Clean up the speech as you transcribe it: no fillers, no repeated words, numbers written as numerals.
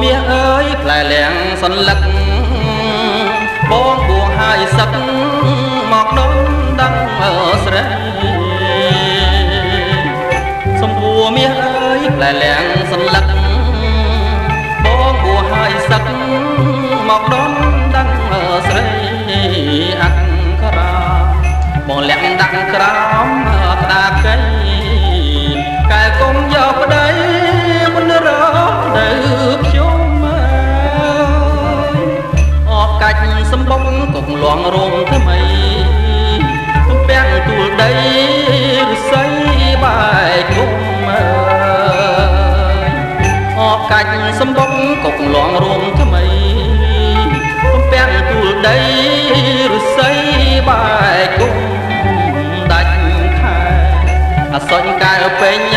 មាសអើយផ្លែលៀងសន្លឹកបងបួងហើយសឹកមកដល់ដឹងស្រីសំពួរមាសអើយផ្លែលៀងសន្លឹកបងបួងហើយសឹកមកដល់ដឹងស្រីអក្សរាបងលាក់ដាក់ក្រោមក្តារកៃកែគុំយកប្តីមុនរកនៅខ្ញុំអបកាច់សម្បុកកុកលងរោមថ្មីទំពាំងទួលដីឫស្សីបែកគុំអបកាច់សម្បុកកុកលងរោមថ្មីទំពាំងទួលដីឫស្សីបែកគុំដាច់ខែអសុញកែពេញ